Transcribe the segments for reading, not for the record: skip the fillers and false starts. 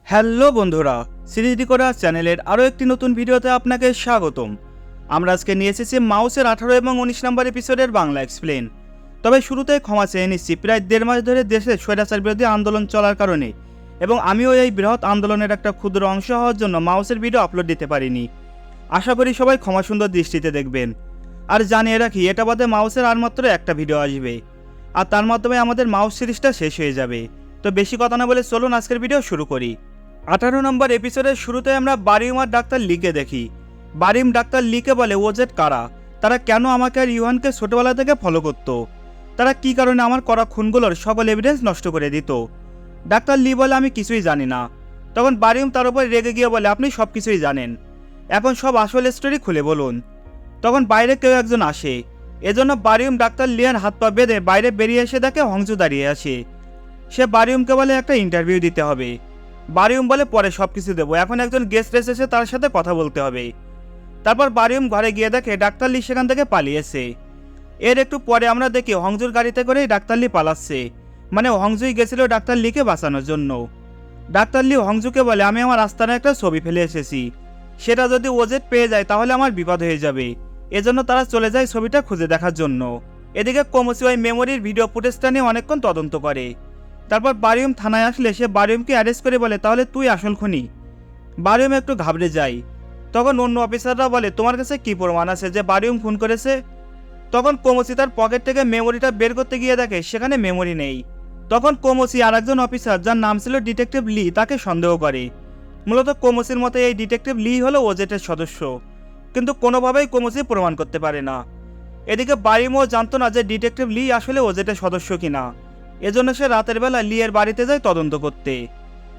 Hello বন্ধুরা, series decoder চ্যানেলের আরও একটি নতুন ভিডিওতে আপনাকে স্বাগতম। আমরা আজকে নিয়ে এসেছি মাউসের 18 এবং 19 নম্বর এপিসোডের বাংলা এক্সপ্লেন। তবে শুরুতেই ক্ষমা চেয়ে নিচ্ছি, প্রায় 1.5 মাস ধরে দেশে স্বৈরাচার বিরোধী আন্দোলন চলার কারণে এবং আমিও এই বৃহৎ আন্দোলনের একটা ক্ষুদ্র অংশ হওয়ার জন্য মাউসের ভিডিও আপলোড দিতে পারিনি। আশা করি সবাই ক্ষমা সুন্দর দৃষ্টিতে দেখবেন। আর জানিয়ে রাখি, এটা বাদে মাউসের আর মাত্র একটা ভিডিও আসবে, আর তার মাধ্যমে আমাদের মাউস সিরিজটা শেষ হয়ে যাবে। তো বেশি কথা না বলে চলুন আজকের ভিডিও শুরু করি। 18 নম্বর এপিসোডের শুরুতে আমরা বারিউম আর ডাক্তার লিকে দেখি। বারিউম ডাক্তার লিকে বলে ওজেড কারা, তারা কেন আমাকে আর ইউহানকে ছোটবেলা থেকে ফলো করতো, তারা কি কারণে আমার করা খুনগুলোর সকল এভিডেন্স নষ্ট করে দিত। ডাক্তার লি বলে আমি কিছুই জানি না। তখন বারিউম তার উপর রেগে গিয়ে বলে আপনি সব কিছুই জানেন, এখন সব আসল স্টোরি খুলে বলুন। তখন বাইরে কেউ একজন আসে, এজন্য বারিউম ডাক্তার লিয়ার হাত পা বেঁধে বাইরে বেরিয়ে এসে দেখে হংজু দাঁড়িয়ে আসে। সে বারিউমকে বলে একটা ইন্টারভিউ দিতে হবে। বারিউম বলে পরে সব কিছু দেবো, এখন একজন গেস্ট এসেছে, তার সাথে কথা বলতে হবে। তারপর বারিউম ঘরে গিয়ে দেখে ডাক্তার লি সেখান থেকে পালিয়েছে। এর একটু পরে আমরা দেখি হংজুর গাড়িতে করেই ডাক্তার লি পালাচ্ছে, মানে হংজুই গেছিল ডাক্তার লিকে বাঁচানোর জন্য। ডাক্তার লি হংজুকে বলে আমি আমার আস্তানায় একটা ছবি ফেলে এসেছি, সেটা যদি ওজেড পেয়ে যায় তাহলে আমার বিপদ হয়ে যাবে। এজন্য তারা চলে যায় ছবিটা খুঁজে দেখার জন্য। এদিকে কোমোসি ওই মেমোরির ভিডিও ফুটেজটা নিয়ে অনেকক্ষণ তদন্ত করে। তারপর বারিউম থানায় আসলে সে বারিউমকে অ্যারেস্ট করে বলে তাহলে তুই আসল খুনি। বারিউম একটু ঘাবড়ে যায়। তখন অন্য অফিসাররা বলে তোমার কাছে কি প্রমাণ আছে যে বারিউম খুন করেছে। তখন কোমোসি তার পকেট থেকে মেমোরিটা বের করতে গিয়ে দেখে সেখানে মেমোরি নেই। তখন কোমোসি আর একজন অফিসার যার নাম ছিল ডিটেকটিভ লি তাকে সন্দেহ করে। মূলত কোমোসির মতে এই ডিটেকটিভ লি হলো ওজেটের সদস্য, কিন্তু কোনোভাবেই কোমোসি প্রমাণ করতে পারে না। এদিকে বারিউমও জানতো না যে ডিটেকটিভ লি আসলে ওজেটের সদস্য কিনা, এজন্য সে রাতের বেলা লিয়ের বাড়িতে যায় তদন্ত করতে।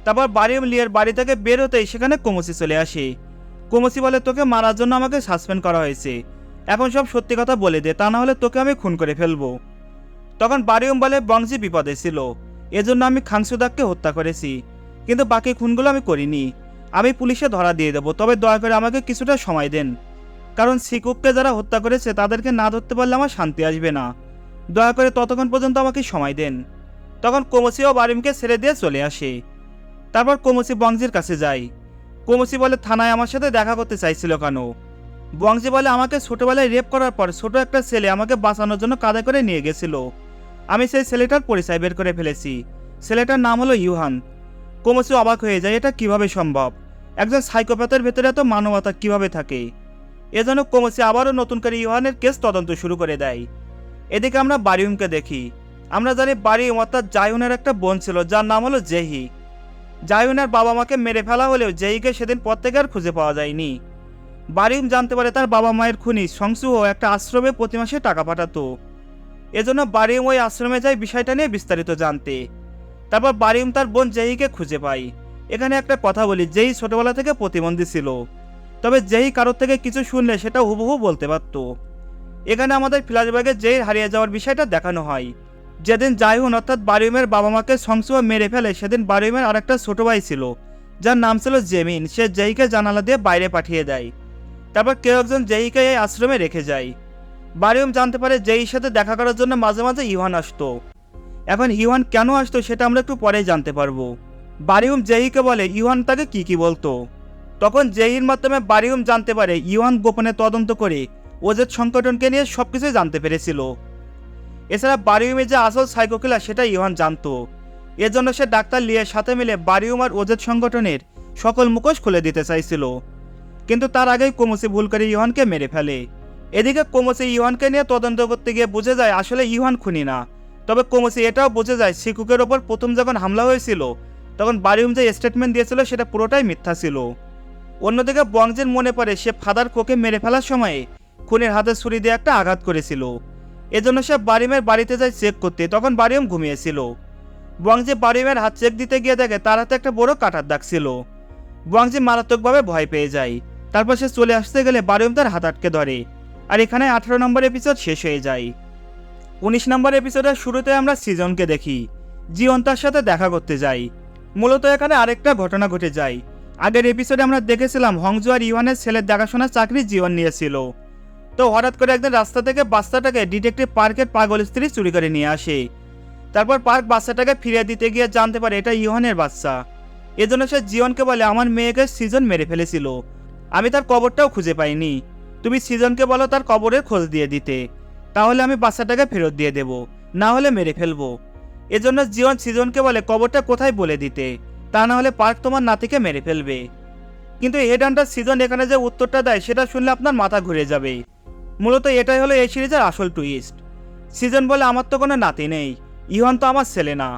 তারপর বারিউম লিয়ের বাড়ি থেকে বের হতেই সেখানে কোমোসি চলে আসে। কোমোসি বলে তোকে মারার জন্য আমাকে সাসপেন্ড করা হয়েছে, এখন সব সত্যি কথা বলে দে, তা না হলে তোকে আমি খুন করে ফেলবো। তখন বারিউম বলে বংজি বিপদে ছিল, এজন্য আমি খাংসুদাককে হত্যা করেছি, কিন্তু বাকি খুনগুলো আমি করিনি। আমি পুলিশে ধরা দিয়ে দেবো, তবে দয়া করে আমাকে কিছুটা সময় দেন, কারণ সিকুককে যারা হত্যা করেছে তাদেরকে না ধরতে পারলে আমার শান্তি আসবে না। দয়া করে ততক্ষণ পর্যন্ত আমাকে সময় দেন। তখন কোমোসিও বারিউমকে ছেড়ে দিয়ে চলে আসে। তারপর কোমোসি বংজির কাছে যায়। কোমোসি বলে থানায় আমার সাথে দেখা করতে চাইছিল কেন। বংজি বলে আমাকে ছোটবেলায় রেপ করার পর ছোট একটা ছেলে আমাকে বাঁচানোর জন্য কাঁধে করে নিয়ে গেছিল, আমি সেই ছেলেটার পরিচয় বের করে ফেলেছি, ছেলেটার নাম হলো ইউহান। কোমোসি অবাক হয়ে যায়, এটা কিভাবে সম্ভব, একজন সাইকোপ্যাথের ভেতরে এত মানবতা কিভাবে থাকে। এজন্য কোমোসি আবারও নতুন করে ইউহানের কেস তদন্ত শুরু করে দেয়। এদিকে আমরা বারিউমকে দেখি। আমরা জানি বারিউম অর্থাৎ জায়ুনের একটা বোন ছিল যার নাম হলো জেহি। জায়ুনের বাবা মাকে মেরে ফেলা হলেও জেহিকে সেদিন পর থেকে আর খুঁজে পাওয়া যায়নি। বারিউম জানতে পারে তার বাবা মায়ের খুনি সংসুহ একটা আশ্রমে প্রতি মাসে টাকা পাঠাতো, এজন্য বারিউম ওই আশ্রমে যায় বিষয়টা নিয়ে বিস্তারিত জানতে। তারপর বারিউম তার বোন জেহিকে খুঁজে পায়। এখানে একটা কথা বলি, জেহি ছোটবেলা থেকে প্রতিবন্ধী ছিল, তবে জেহি কারোর থেকে কিছু শুনলে সেটা হুবহু বলতে পারত। এখানে আমাদের ফ্ল্যাশব্যাগে জেহির হারিয়ে যাওয়ার বিষয়টা দেখানো হয়। যেদিন জায়হুন অর্থাৎ বারিউমের বাবা মাকে সংসুহ মেরে ফেলে সেদিন বারিউমের আরেকটা ছোট ভাই ছিল যার নাম ছিল জেমিন, সে জেহিকে জানালা দিয়ে বাইরে পাঠিয়ে দেয়। তারপর কেউ একজন জেহিকে এই আশ্রমে রেখে যায়। বারিউম জানতে পারে জেহির সাথে দেখা করার জন্য মাঝে মাঝে ইউহান আসতো। এখন ইউহান কেন আসতো সেটা আমরা একটু পরেই জানতে পারবো। বারিউম জেহিকে বলে ইউহান তাকে কি বলতো। তখন জেহির মাধ্যমে বারিউম জানতে পারে ইউহান গোপনে তদন্ত করে ওজেড সংগঠনকে নিয়ে সবকিছুই জানতে পেরেছিল। এছাড়া বারিউমের যে আসল সাইকো কিলার সেটা ইউহান জানতো, এজন্য সে ডাক্তার লিয়ের সাথে মিলে বারিউম আর ওজেড সংগঠনের সকল মুখোশ খুলে দিতে চাইছিল, কিন্তু তার আগেই কোমোসি ভুল করে ইউহানকে মেরে ফেলে। এদিকে কোমোসি ইউহানকে নিয়ে তদন্ত করতে গিয়ে বুঝে যায় আসলে ইউহান খুনি না, তবে কোমোসি এটাও বুঝে যায় সিকুকের ওপর প্রথম যখন হামলা হয়েছিল তখন বারিউম যে স্টেটমেন্ট দিয়েছিল সেটা পুরোটাই মিথ্যা ছিল। অন্যদিকে বংজের মনে পড়ে সে ফাদার কোকে মেরে ফেলার সময় খুনির হাতে ছুরি দিয়ে একটা আঘাত করেছিল, এজন্য সে বারিউমের বাড়িতে যায় চেক করতে, তখন বারিউম ঘুমিয়েছিল। বংজি বারিউমের হাত চেক দিতে গিয়ে দেখে তার হাতে একটা বড় কাটার দাগ ছিল। বংজি মারাত্মকভাবে ভয় পেয়ে যায়। তারপর সে চলে আসতে গেলে বারিউম তার হাত আটকে ধরে, আর এখানে 18 নম্বর এপিসোড শেষ হয়ে যায়। 19 নম্বর এপিসোডের শুরুতে আমরা সিজনকে দেখি। জিওন তার সাথে দেখা করতে যাই। মূলত এখানে আরেকটা ঘটনা ঘটে যায়। আগের এপিসোডে আমরা দেখেছিলাম হংজু আর ইউহানের ছেলের দেখাশোনার চাকরি জিওন নিয়েছিল, তো হঠাৎ করে একদিন রাস্তা থেকে বাচ্চাটাকে ডিটেকটিভ পার্কের পাগল স্ত্রী চুরি করে নিয়ে আসে। তারপর পার্ক বাচ্চাটাকে ফিরিয়ে দিতে গিয়ে জানতে পারে এটা ইউহানের বাচ্চা। এজন্য সে জিওনকে বলে আমার মেয়েকে সিজন মেরে ফেলেছিল, আমি তার কবরটাও খুঁজে পাইনি, তুমি সিজনকে বলো তার কবরের খোঁজ দিয়ে দিতে, তাহলে আমি বাচ্চাটাকে ফেরত দিয়ে দেব, না হলে মেরে ফেলবো। এজন্য জিওন সিজনকে বলে কবরটা কোথায় বলে দিতে, তা না হলে পার্ক তোমার নাতিকে মেরে ফেলবে। কিন্তু হেডহান্টার সিজন এখানে যে উত্তরটা দেয় সেটা শুনলে আপনার মাথা ঘুরে যাবে। মূলত এটাই হলো এই সিরিজের আসল টুইস্ট। সিজন বলে আমার তো কোনো নাতি নেই, ইহান তো আমার ছেলে না,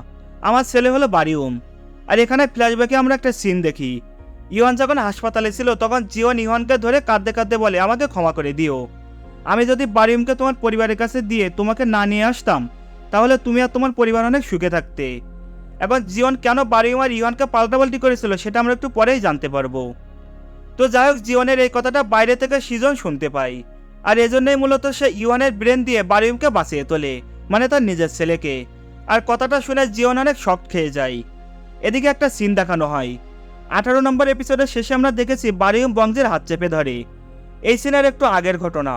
আমার ছেলে হলো বারিউম। আর এখানে ফ্ল্যাশব্যাকে আমরা একটা সিন দেখি, ইহান যখন হাসপাতালে ছিল তখন জিওন ইহানকে ধরে কাঁদতে কাঁদতে বলে আমাকে ক্ষমা করে দিও, আমি যদি বারিউমকে তোমার পরিবারের কাছে দিয়ে তোমাকে না নিয়ে আসতাম তাহলে তুমি আর তোমার পরিবার অনেক সুখে থাকতে। এখন জিওন কেন বারিউম আর ইহানকে পাল্টাপাল্টি করেছিল সেটা আমরা একটু পরেই জানতে পারবো। তো যাই হোক, জিওনের এই কথাটা বাইরে থেকে সিজন শুনতে পাই, আর এজন্যই মূলত সে ইওয়ানের ব্রেন দিয়ে বারিউমকে বাঁচিয়ে তোলে, মানে তার নিজের ছেলেকে। আর কথাটা শুনে জিওন অনেক শক খেয়ে যায়। এদিকে একটা সিন দেখানো হয়, 18 নম্বর এপিসোডের শেষে আমরা দেখেছি বারিউম বংজের হাত চেপে ধরে। এই সিনের একটু আগের ঘটনা,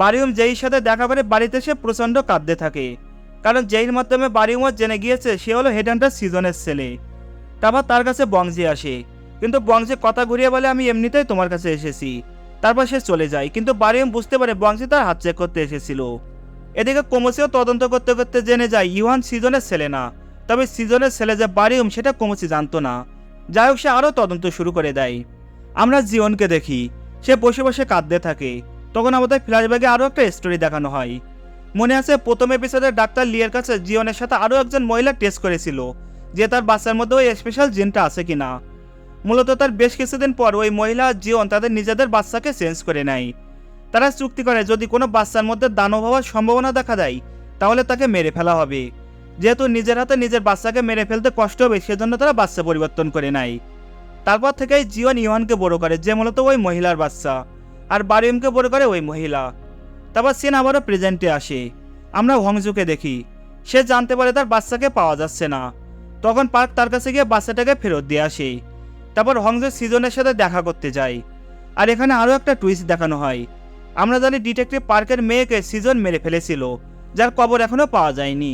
বারিউম যেই সাথে দেখা করে বাড়িতে সে প্রচণ্ড কাঁদতে থাকে, কারণ যেই মাধ্যমে বারিউমও জেনে গিয়েছে সে হলো হেডহান্টার সিজনের ছেলে। তারপর তার কাছে বংজি আসে, কিন্তু বংশী কথা ঘুরিয়ে বলে আমি এমনিতেই তোমার কাছে এসেছি, তারপর সে চলে যায়। কিন্তু বারিউম বুঝতে পারে বংশী তার হাত চেক করতে এসেছিল। এদিকে কোমোসিও তদন্ত করতে করতে জেনে যায় ইউহান সিজনের ছেলে না, তবে সিজনের ছেলে যে বারিউম সেটা কোমোসি জানতো না। যাই হোক, সে আরও তদন্ত শুরু করে দেয়। আমরা জিওনকে দেখি, সে বসে বসে কাঁদতে থাকে। তখন আমাদের ফ্ল্যাশব্যাকে আরও একটা স্টোরি দেখানো হয়। মনে আছে প্রথম এপিসোডে ডাক্তার লিয়ের কাছে জিওনের সাথে আরও একজন মহিলা টেস্ট করেছিল যে তার বাচ্চার মধ্যে ওই স্পেশাল জিনটা আছে কিনা। মূলত তার বেশ কিছুদিন পর ওই মহিলা জিওন তাদের নিজেদের বাচ্চাকে চেঞ্জ করে নেয়। তারা চুক্তি করে যদি কোনো বাচ্চার মধ্যে দানব হওয়ার সম্ভাবনা দেখা দেয় তাহলে তাকে মেরে ফেলা হবে। যেহেতু নিজের হাতে নিজের বাচ্চাকে মেরে ফেলতে কষ্ট হবে সেজন্য তারা বাচ্চা পরিবর্তন করে নেয়। তারপর থেকেই জিওন ইউহানকে বড় করে, যে মূলত ওই মহিলার বাচ্চা, আর বারিউমকে বড় করে ওই মহিলা। তারপর সিন আবারও প্রেজেন্টে আসে, আমরা হংজুকে দেখি, সে জানতে পারে তার বাচ্চাকে পাওয়া যাচ্ছে না। তখন পার্ক তার কাছে গিয়ে বাচ্চাটাকে ফেরত দিয়ে আসে। তারপর হংজু সিজনের সাথে দেখা করতে যায়। আর এখানে আরও একটা টুইস্ট দেখানো হয়, আমরা জানি ডিটেকটিভ পার্কের মেয়েকে সিজন মেরে ফেলেছিল, যার কবর এখনও পাওয়া যায়নি।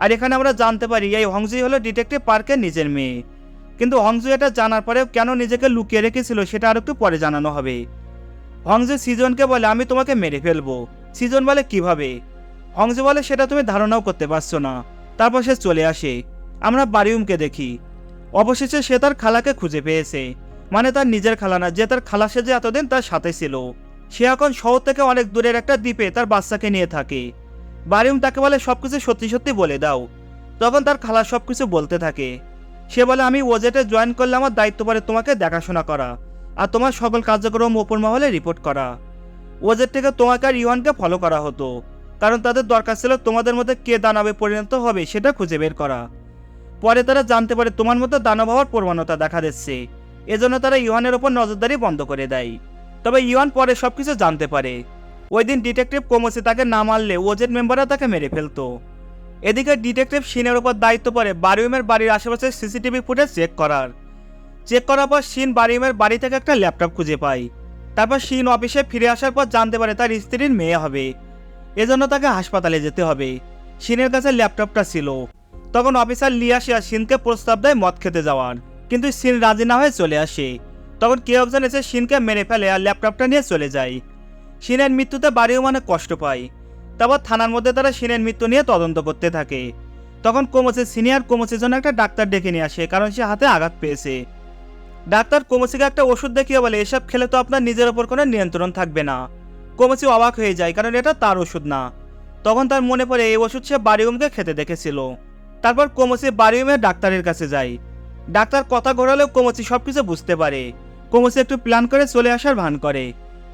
আর এখানে আমরা জানতে পারি এই হংজুই হলো ডিটেকটিভ পার্কের নিজের মেয়ে। কিন্তু হংজু এটা জানার পরেও কেন নিজেকে লুকিয়ে রেখেছিল সেটা আর একটু পরে জানানো হবে। হংজু সিজনকে বলে আমি তোমাকে মেরে ফেলবো। সিজন বলে কিভাবে? হংজু বলে সেটা তুমি ধারণাও করতে পারছো না। তারপর সে চলে আসে। আমরা বারিউমকে দেখি, অবশেষে সে তার খালাকে খুঁজে পেয়েছে, মানে তার নিজের খালা না, যে তার খালা সে যে এতদিন তার সাথে ছিল। সে এখন শহর থেকে অনেক দূরের একটা দ্বীপে তার বাচ্চাকে নিয়ে থাকে। বারিউম তাকে বলে সবকিছু সত্যি সত্যি বলে দাও। তখন তার খালা সবকিছু বলতে থাকে। সে বলে আমি ওজেটে জয়েন করলে আমার দায়িত্ব পড়ে তোমাকে দেখাশোনা করা আর তোমার সকল কার্যক্রম ওপর মহলে রিপোর্ট করা। ওজেট থেকে তোমাকে আর ইউহানকে ফলো করা হতো, কারণ তাদের দরকার ছিল তোমাদের মধ্যে কে দানবে পরিণত হবে সেটা খুঁজে বের করা। পরে তারা জানতে পারে তোমার মধ্যে দানব হওয়ার প্রবণতা দেখা দিচ্ছে, এজন্য তারা ইউহানের ওপর নজরদারি বন্ধ করে দেয়। তবে ইউহান পরে সবকিছু জানতে পারে। ওই দিন ডিটেকটিভ কোমোসি তাকে না মারলে ওজেট মেম্বাররা তাকে মেরে ফেলতো। এদিকে ডিটেকটিভ শিনের ওপর দায়িত্ব পড়ে বারিউমের বাড়ির আশেপাশে সিসিটিভি ফুটেজ চেক করার পর শিন বারিউমের বাড়ি থেকে একটা ল্যাপটপ খুঁজে পায়। তারপর শিন অফিসে ফিরে আসার পর জানতে পারে তার স্ত্রীর মেয়ে হবে, এজন্য তাকে হাসপাতালে যেতে হবে। শিনের কাছে ল্যাপটপটা ছিল। তখন অফিসার লিয়াসিয়া শিনকে প্রস্তাব দেয় মদ খেতে যাওয়ার, কিন্তু শিন রাজি না হয়ে চলে আসে। তখন কেউ একজন এসে শিনকে মেরে ফেলে আর ল্যাপটপটা নিয়ে চলে যায়। শিনের মৃত্যুতে বারিউম অনেক কষ্ট পায়। তারপর থানার মধ্যে তারা শিনের মৃত্যু নিয়ে তদন্ত করতে থাকে। তখন কোমোসি সিনিয়র কোমোসির জন্য একটা ডাক্তার ডেকে নিয়ে আসে, কারণ সে হাতে আঘাত পেয়েছে। ডাক্তার কোমোসিকে একটা ওষুধ দেখিয়ে বলে এসব খেলে তো আপনার নিজের ওপর কোনো নিয়ন্ত্রণ থাকবে না। কোমোসি অবাক হয়ে যায়, কারণ এটা তার ওষুধ না। তখন তার মনে পড়ে এই ওষুধ সে বারিউমকে খেতে দেখেছিল। তারপর কোমোসি বারিউমের ডাক্তারের কাছে যায়। ডাক্তার কথা ঘোরালেও কোমোসি সবকিছু বুঝতে পারে। কোমোসি একটু প্ল্যান করে চলে আসার ভান করে।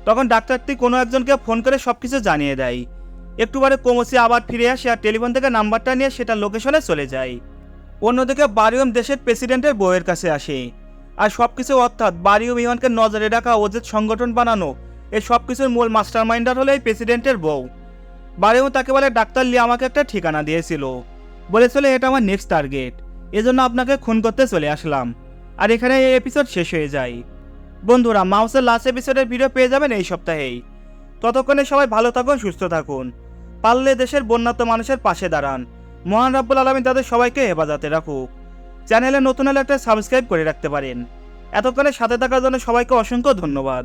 তখন ডাক্তারটি কোনো একজনকে ফোন করে সবকিছু জানিয়ে দেয়। একটু পরে কোমোসি আবার ফিরে আসে আর টেলিফোন থেকে নাম্বারটা নিয়ে সেটা লোকেশনে চলে যায়। অন্যদিকে বারিউম দেশের প্রেসিডেন্টের বউয়ের কাছে আসে। আর সবকিছু অর্থাৎ বারিউম ইউহানকে নজরে রাখা ওজেট সংগঠন বানানো এই সবকিছুর মূল মাস্টার মাইন্ডার হলো এই প্রেসিডেন্টের বউ। বারিউম তাকে বলে ডাক্তার লি আমাকে একটা ঠিকানা দিয়েছিল, বলেছিল এটা আমার নেক্সট টার্গেট, এজন্য আপনাকে খুন করতে চলে আসলাম। আর এখানে এই এপিসোড শেষ হয়ে যায়। বন্ধুরা, মাউসের লাস্ট এপিসোডের ভিডিও পেয়ে যাবেন এই সপ্তাহেই। ততক্ষণে সবাই ভালো থাকুন, সুস্থ থাকুন। পারলে দেশের বন্যার্ত মানুষের পাশে দাঁড়ান। মহান রাব্বুল আলামিন তাদের সবাইকে হেফাজতে রাখুক। চ্যানেলে নতুন হলে একটা সাবস্ক্রাইব করে রাখতে পারেন। এতক্ষণে সাথে থাকার জন্য সবাইকে অসংখ্য ধন্যবাদ।